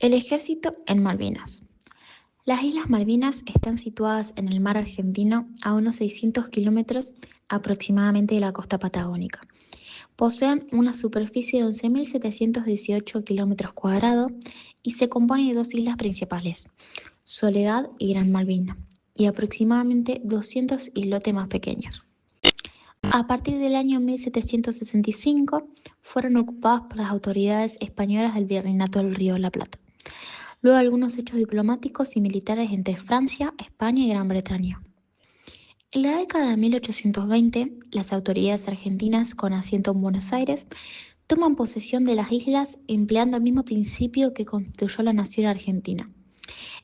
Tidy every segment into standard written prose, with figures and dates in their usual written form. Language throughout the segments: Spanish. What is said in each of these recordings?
El ejército en Malvinas. Las Islas Malvinas están situadas en el mar Argentino a unos 600 kilómetros aproximadamente de la costa patagónica. Poseen una superficie de 11.718 kilómetros cuadrados y se compone de dos islas principales, Soledad y Gran Malvina, y aproximadamente 200 islotes más pequeños. A partir del año 1765 fueron ocupadas por las autoridades españolas del Virreinato del Río de la Plata. Luego algunos hechos diplomáticos y militares entre Francia, España y Gran Bretaña. En la década de 1820, las autoridades argentinas con asiento en Buenos Aires toman posesión de las islas empleando el mismo principio que constituyó la nación argentina,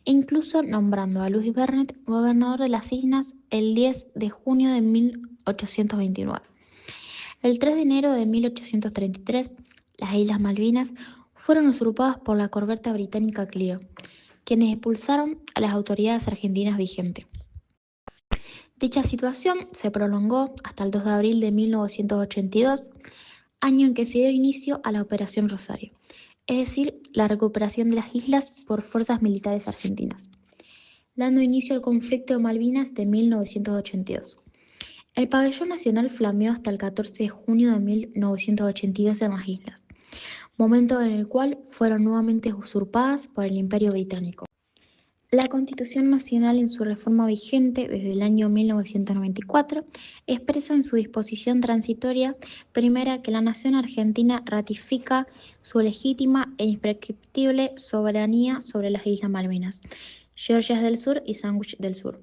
e incluso nombrando a Luis Bernet gobernador de las islas el 10 de junio de 1829. El 3 de enero de 1833, las Islas Malvinas fueron usurpadas por la corbeta británica Clio, quienes expulsaron a las autoridades argentinas vigentes. Dicha situación se prolongó hasta el 2 de abril de 1982, año en que se dio inicio a la Operación Rosario, es decir, la recuperación de las islas por fuerzas militares argentinas, dando inicio al conflicto de Malvinas de 1982. El pabellón nacional flameó hasta el 14 de junio de 1982 en las islas, momento en el cual fueron nuevamente usurpadas por el Imperio Británico. La Constitución Nacional en su reforma vigente desde el año 1994 expresa en su disposición transitoria primera que la nación argentina ratifica su legítima e imprescriptible soberanía sobre las Islas Malvinas, Georgias del Sur y Sandwich del Sur,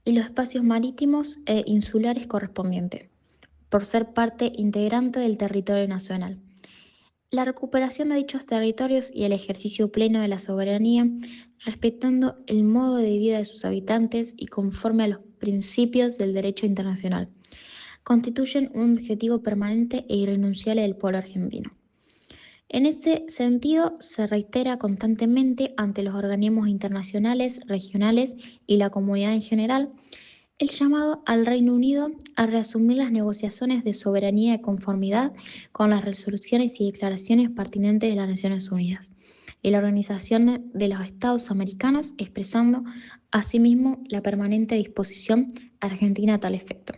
y los espacios marítimos e insulares correspondientes, por ser parte integrante del territorio nacional. La recuperación de dichos territorios y el ejercicio pleno de la soberanía, respetando el modo de vida de sus habitantes y conforme a los principios del derecho internacional, constituyen un objetivo permanente e irrenunciable del pueblo argentino. En ese sentido, se reitera constantemente ante los organismos internacionales, regionales y la comunidad en general el llamado al Reino Unido a reasumir las negociaciones de soberanía de conformidad con las resoluciones y declaraciones pertinentes de las Naciones Unidas y la Organización de los Estados Americanos, expresando asimismo la permanente disposición argentina a tal efecto.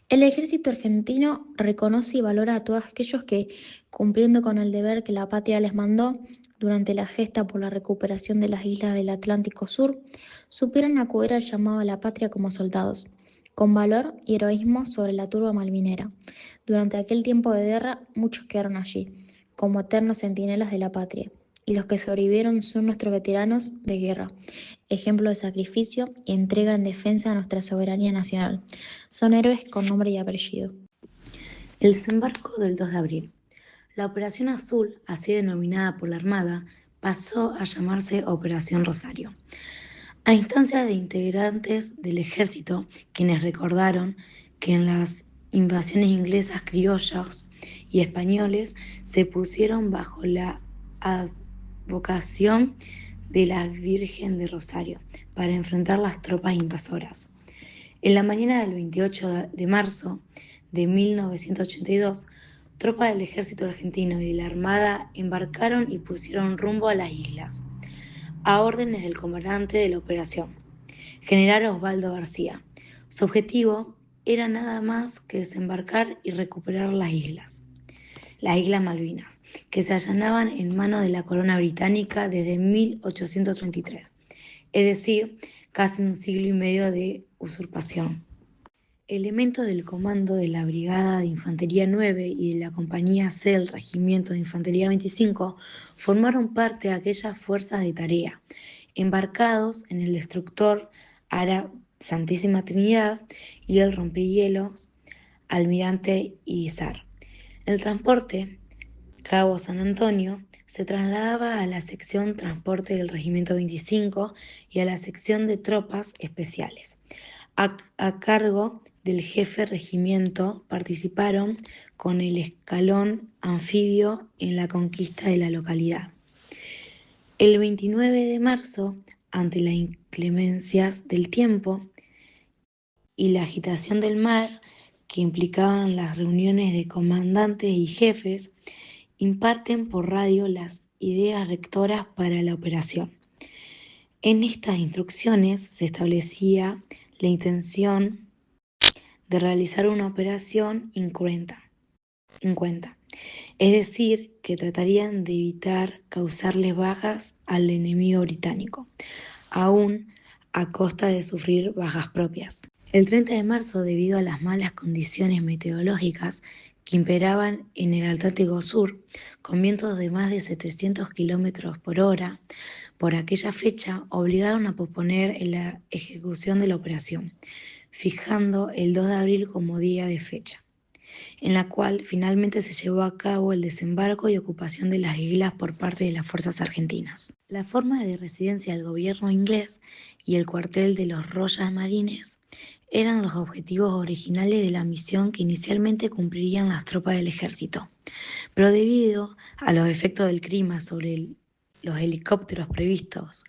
El ejército argentino reconoce y valora a todos aquellos que, cumpliendo con el deber que la patria les mandó durante la gesta por la recuperación de las islas del Atlántico Sur, supieron acudir al llamado a la patria como soldados, con valor y heroísmo sobre la turba malvinera. Durante aquel tiempo de guerra, muchos quedaron allí, como eternos centinelas de la patria, y los que sobrevivieron son nuestros veteranos de guerra, ejemplo de sacrificio y entrega en defensa de nuestra soberanía nacional. Son héroes con nombre y apellido. El desembarco del 2 de abril. La Operación Azul, así denominada por la Armada, pasó a llamarse Operación Rosario. A instancias de integrantes del ejército, quienes recordaron que en las invasiones inglesas, criollos y españoles se pusieron bajo la advocación de la Virgen de Rosario para enfrentar las tropas invasoras. En la mañana del 28 de marzo de 1982, tropas del ejército argentino y de la Armada embarcaron y pusieron rumbo a las islas, a órdenes del comandante de la operación, general Osvaldo García. Su objetivo era nada más que desembarcar y recuperar las Islas Malvinas, que se allanaban en manos de la corona británica desde 1833, es decir, casi un siglo y medio de usurpación. Elementos del comando de la Brigada de Infantería 9 y de la Compañía C del Regimiento de Infantería 25 formaron parte de aquellas fuerzas de tarea, embarcados en el destructor Ara Santísima Trinidad y el rompehielos Almirante Irizar. El transporte Cabo San Antonio se trasladaba a la sección transporte del Regimiento 25 y a la sección de tropas especiales. A cargo del jefe regimiento participaron con el escalón anfibio en la conquista de la localidad. El 29 de marzo, ante las inclemencias del tiempo y la agitación del mar que implicaban las reuniones de comandantes y jefes, imparten por radio las ideas rectoras para la operación. En estas instrucciones se establecía la intención de realizar una operación incruenta, es decir, que tratarían de evitar causarles bajas al enemigo británico, aún a costa de sufrir bajas propias. El 30 de marzo, debido a las malas condiciones meteorológicas que imperaban en el Atlántico Sur, con vientos de más de 700 kilómetros por hora, por aquella fecha obligaron a posponer la ejecución de la operación, fijando el 2 de abril como día de fecha, en la cual finalmente se llevó a cabo el desembarco y ocupación de las islas por parte de las fuerzas argentinas. La forma de residencia del gobierno inglés y el cuartel de los Royal Marines eran los objetivos originales de la misión que inicialmente cumplirían las tropas del ejército, pero debido a los efectos del clima sobre los helicópteros previstos,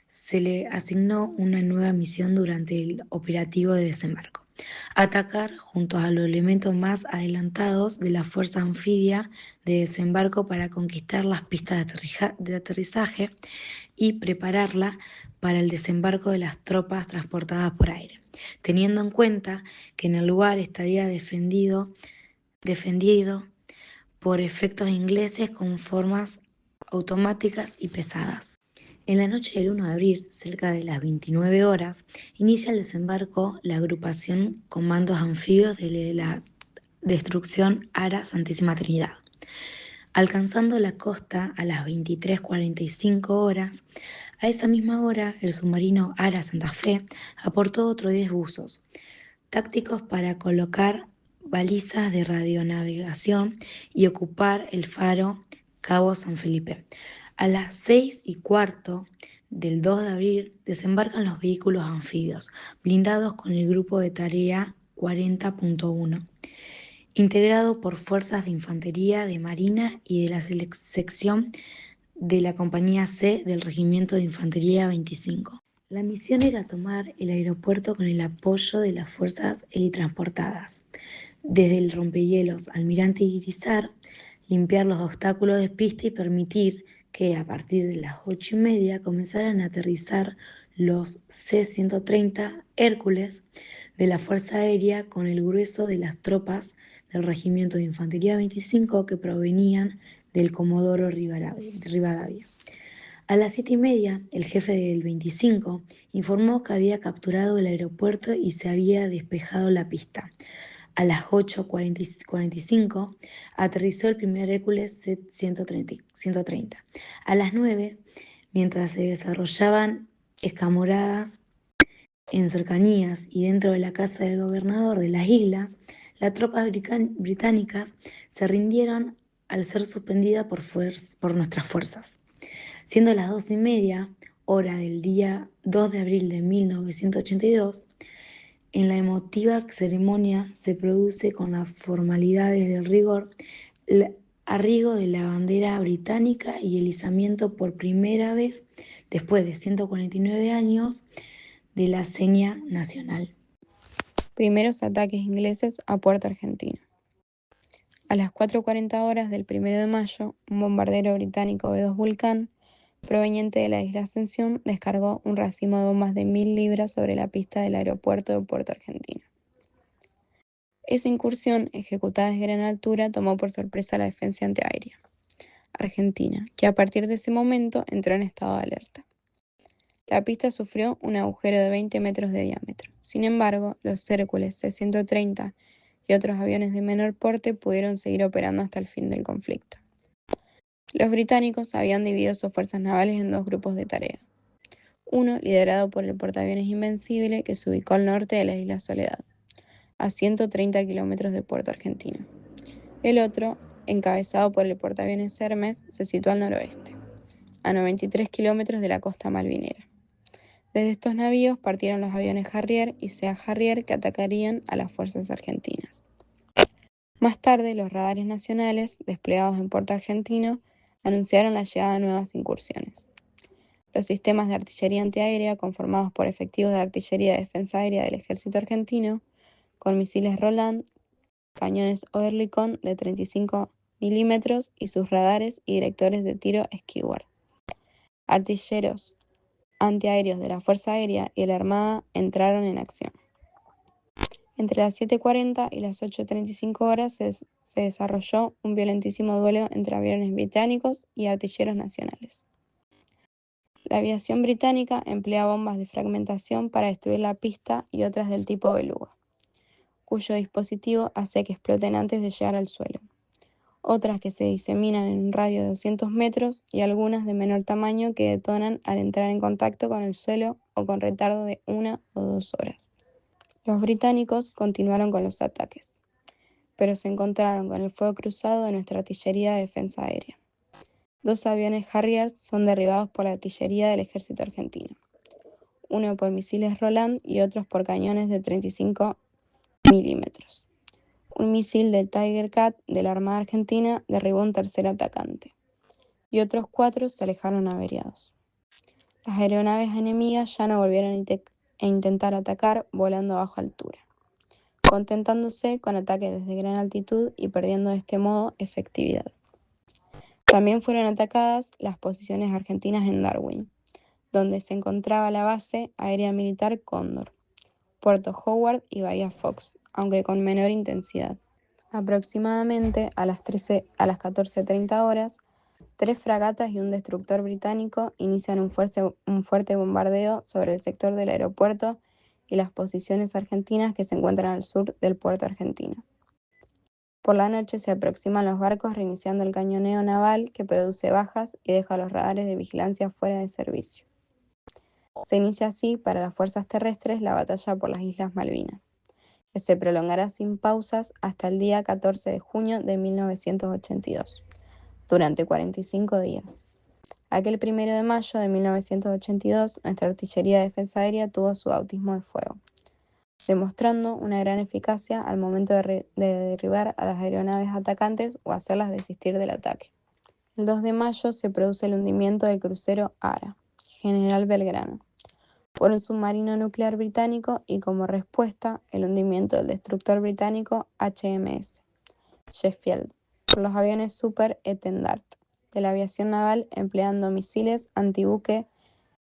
se le asignó una nueva misión durante el operativo de desembarco: atacar junto a los elementos más adelantados de la fuerza anfibia de desembarco para conquistar las pistas de aterrizaje y prepararla para el desembarco de las tropas transportadas por aire, teniendo en cuenta que en el lugar estaría defendido por efectos ingleses con formas automáticas y pesadas. En la noche del 1 de abril, cerca de las 29 horas, inicia el desembarco la agrupación Comandos Anfibios de la Destrucción Ara Santísima Trinidad, alcanzando la costa a las 23:45 horas. A esa misma hora, el submarino Ara Santa Fe aportó otros 10 buzos tácticos para colocar balizas de radionavegación y ocupar el faro Cabo San Felipe. A las 6:15 del 2 de abril desembarcan los vehículos anfibios blindados con el grupo de tarea 40.1, integrado por fuerzas de infantería, de marina y de la sección de la compañía C del Regimiento de Infantería 25. La misión era tomar el aeropuerto con el apoyo de las fuerzas helitransportadas. Desde el rompehielos Almirante Irizar, limpiar los obstáculos de pista y permitir que a partir de las 8:30 comenzaran a aterrizar los C-130 Hércules de la Fuerza Aérea con el grueso de las tropas del Regimiento de Infantería 25 que provenían del Comodoro Rivadavia. A las 7:30, el jefe del 25 informó que había capturado el aeropuerto y se había despejado la pista. A las 8:45 aterrizó el primer Hércules C-130. A las 9, mientras se desarrollaban escamoradas en cercanías y dentro de la casa del gobernador de las islas, las tropas británicas se rindieron al ser suspendidas por nuestras fuerzas. Siendo las 2:30 hora del día 2 de abril de 1982, en la emotiva ceremonia se produce con las formalidades del rigor el arrigo de la bandera británica y el izamiento por primera vez, después de 149 años, de la seña nacional. Primeros ataques ingleses a Puerto Argentino. A las 4:40 horas del 1 de mayo, un bombardero británico B-2 Vulcan, proveniente de la isla Ascensión, descargó un racimo de bombas de 1.000 libras sobre la pista del aeropuerto de Puerto Argentino. Esa incursión, ejecutada desde gran altura, tomó por sorpresa a la defensa antiaérea argentina, que a partir de ese momento entró en estado de alerta. La pista sufrió un agujero de 20 metros de diámetro. Sin embargo, los Hércules C-130 y otros aviones de menor porte pudieron seguir operando hasta el fin del conflicto. Los británicos habían dividido sus fuerzas navales en dos grupos de tarea. Uno, liderado por el portaaviones Invencible, que se ubicó al norte de la isla Soledad, a 130 kilómetros de Puerto Argentino. El otro, encabezado por el portaaviones Hermes, se situó al noroeste, a 93 kilómetros de la costa malvinera. Desde estos navíos partieron los aviones Harrier y Sea Harrier que atacarían a las fuerzas argentinas. Más tarde, los radares nacionales, desplegados en Puerto Argentino, anunciaron la llegada de nuevas incursiones. Los sistemas de artillería antiaérea, conformados por efectivos de artillería de defensa aérea del ejército argentino, con misiles Roland, cañones Oerlikon de 35 milímetros y sus radares y directores de tiro Skyward. Artilleros antiaéreos de la Fuerza Aérea y la Armada entraron en acción. Entre las 7:40 y las 8:35 horas se desarrolló un violentísimo duelo entre aviones británicos y artilleros nacionales. La aviación británica emplea bombas de fragmentación para destruir la pista y otras del tipo beluga, cuyo dispositivo hace que exploten antes de llegar al suelo. Otras que se diseminan en un radio de 200 metros y algunas de menor tamaño que detonan al entrar en contacto con el suelo o con retardo de 1 o 2 horas. Los británicos continuaron con los ataques, pero se encontraron con el fuego cruzado de nuestra artillería de defensa aérea. 2 aviones Harriers son derribados por la artillería del ejército argentino, uno por misiles Roland y otros por cañones de 35 milímetros. Un misil del Tiger Cat de la Armada Argentina derribó un tercer atacante, y otros 4 se alejaron averiados. Las aeronaves enemigas ya no volvieron a intentar atacar volando a baja altura, contentándose con ataques desde gran altitud y perdiendo de este modo efectividad. También fueron atacadas las posiciones argentinas en Darwin, donde se encontraba la base aérea militar Cóndor, Puerto Howard y Bahía Fox, aunque con menor intensidad. Aproximadamente a las 14:30 horas, 3 fragatas y un destructor británico inician un fuerte bombardeo sobre el sector del aeropuerto y las posiciones argentinas que se encuentran al sur del puerto argentino. Por la noche se aproximan los barcos reiniciando el cañoneo naval que produce bajas y deja los radares de vigilancia fuera de servicio. Se inicia así para las fuerzas terrestres la batalla por las Islas Malvinas, que se prolongará sin pausas hasta el día 14 de junio de 1982, durante 45 días. Aquel 1 de mayo de 1982, nuestra artillería de defensa aérea tuvo su bautismo de fuego, demostrando una gran eficacia al momento de derribar a las aeronaves atacantes o hacerlas desistir del ataque. El 2 de mayo se produce el hundimiento del crucero Ara, General Belgrano, por un submarino nuclear británico y como respuesta el hundimiento del destructor británico HMS Sheffield por los aviones Super Étendard de la aviación naval empleando misiles antibuque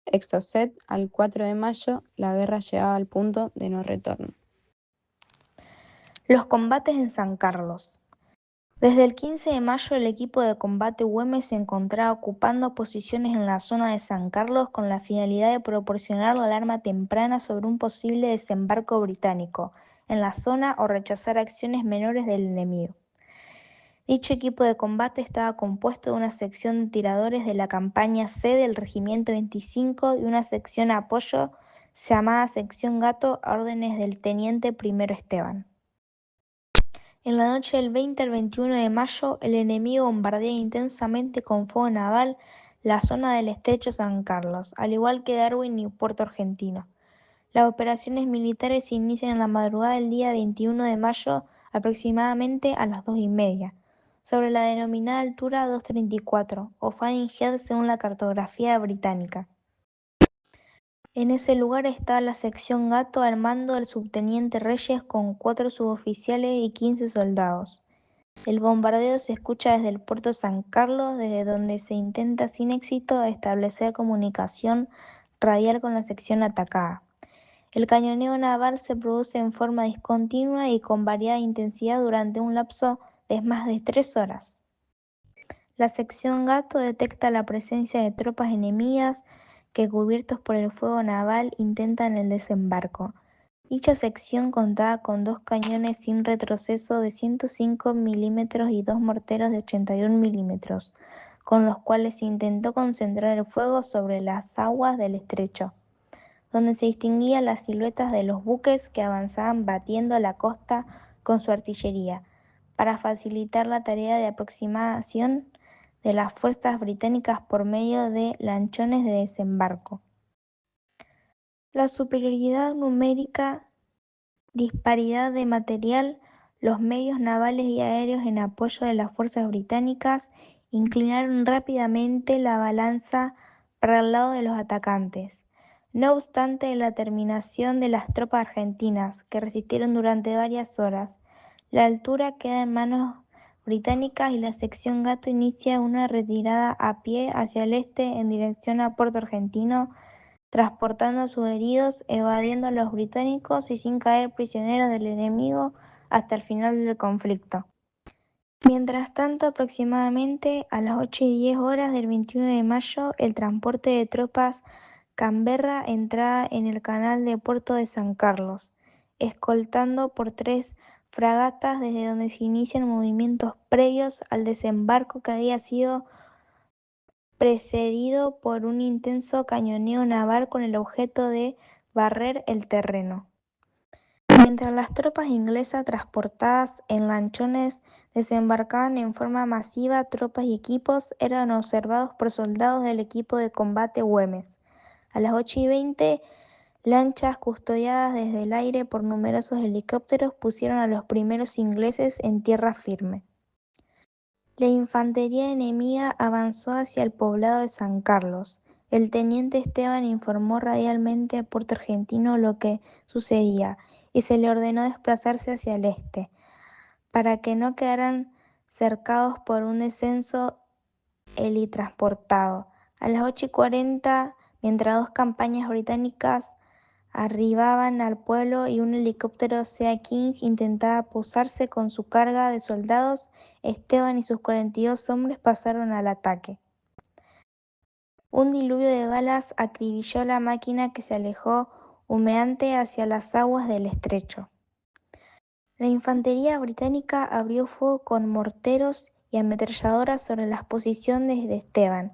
Exocet. Al 4 de mayo la guerra llegaba al punto de no retorno. Los combates en San Carlos. Desde el 15 de mayo el equipo de combate Güemes se encontraba ocupando posiciones en la zona de San Carlos con la finalidad de proporcionar la alarma temprana sobre un posible desembarco británico en la zona o rechazar acciones menores del enemigo. Dicho equipo de combate estaba compuesto de una sección de tiradores de la campaña C del Regimiento 25 y una sección apoyo llamada Sección Gato a órdenes del Teniente Primero Esteban. En la noche del 20 al 21 de mayo, el enemigo bombardea intensamente con fuego naval la zona del Estrecho San Carlos, al igual que Darwin y Puerto Argentino. Las operaciones militares se inician en la madrugada del día 21 de mayo, aproximadamente a las 2:30, sobre la denominada altura 234, o Fanning Head según la cartografía británica. En ese lugar está la sección Gato al mando del subteniente Reyes con 4 suboficiales y 15 soldados. El bombardeo se escucha desde el puerto San Carlos, desde donde se intenta sin éxito establecer comunicación radial con la sección atacada. El cañoneo naval se produce en forma discontinua y con variada intensidad durante un lapso de más de 3 horas. La sección Gato detecta la presencia de tropas enemigas que, cubiertos por el fuego naval, intentan el desembarco. Dicha sección contaba con 2 cañones sin retroceso de 105 milímetros y 2 morteros de 81 milímetros, con los cuales se intentó concentrar el fuego sobre las aguas del estrecho, donde se distinguían las siluetas de los buques que avanzaban batiendo la costa con su artillería, para facilitar la tarea de aproximación de las fuerzas británicas por medio de lanchones de desembarco. La superioridad numérica, disparidad de material, los medios navales y aéreos en apoyo de las fuerzas británicas inclinaron rápidamente la balanza para el lado de los atacantes. No obstante la terminación de las tropas argentinas, que resistieron durante varias horas, la altura queda en manos británicas y la sección Gato inicia una retirada a pie hacia el este en dirección a Puerto Argentino, transportando a sus heridos, evadiendo a los británicos y sin caer prisioneros del enemigo hasta el final del conflicto. Mientras tanto, aproximadamente a las 8:10 del 21 de mayo, el transporte de tropas Canberra entraba en el canal de Puerto de San Carlos, escoltando por 3 fragatas desde donde se inician movimientos previos al desembarco que había sido precedido por un intenso cañoneo naval con el objeto de barrer el terreno. Mientras las tropas inglesas transportadas en lanchones desembarcaban en forma masiva, tropas y equipos eran observados por soldados del equipo de combate Güemes. A las 8:20, lanchas custodiadas desde el aire por numerosos helicópteros pusieron a los primeros ingleses en tierra firme. La infantería enemiga avanzó hacia el poblado de San Carlos. El teniente Esteban informó radialmente a Puerto Argentino lo que sucedía y se le ordenó desplazarse hacia el este, para que no quedaran cercados por un descenso helitransportado. A las 8:40, mientras 2 campañas británicas arribaban al pueblo y un helicóptero Sea King intentaba posarse con su carga de soldados, Esteban y sus 42 hombres pasaron al ataque. Un diluvio de balas acribilló la máquina que se alejó humeante hacia las aguas del estrecho. La infantería británica abrió fuego con morteros y ametralladoras sobre las posiciones de Esteban,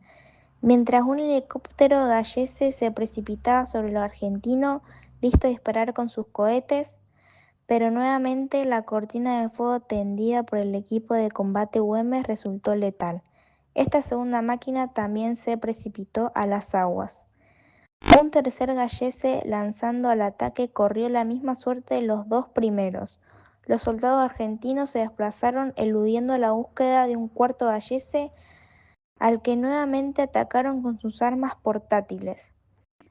mientras un helicóptero gallese se precipitaba sobre los argentinos, listo a disparar con sus cohetes, pero nuevamente la cortina de fuego tendida por el equipo de combate Güemes resultó letal. Esta segunda máquina también se precipitó a las aguas. Un tercer gallese lanzando al ataque corrió la misma suerte de los 2 primeros. Los soldados argentinos se desplazaron eludiendo la búsqueda de un cuarto gallese, al que nuevamente atacaron con sus armas portátiles.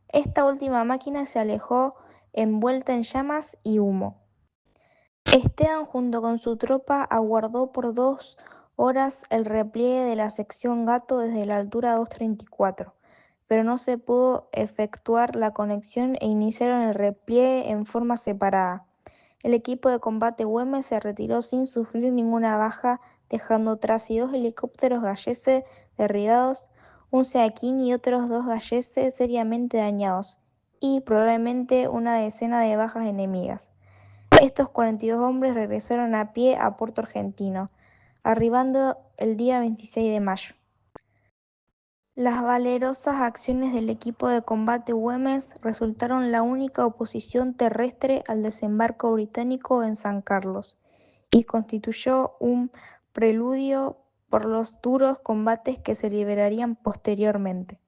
Esta última máquina se alejó envuelta en llamas y humo. Esteban junto con su tropa aguardó por 2 horas el repliegue de la sección Gato desde la altura 234, pero no se pudo efectuar la conexión e iniciaron el repliegue en forma separada. El equipo de combate Güemes se retiró sin sufrir ninguna baja, dejando tras sí 2 helicópteros galleses derribados, un Sea King y otros 2 galleses seriamente dañados, y probablemente una decena de bajas enemigas. Estos 42 hombres regresaron a pie a Puerto Argentino, arribando el día 26 de mayo. Las valerosas acciones del equipo de combate Güemes resultaron la única oposición terrestre al desembarco británico en San Carlos y constituyó un preludio por los duros combates que se librarían posteriormente.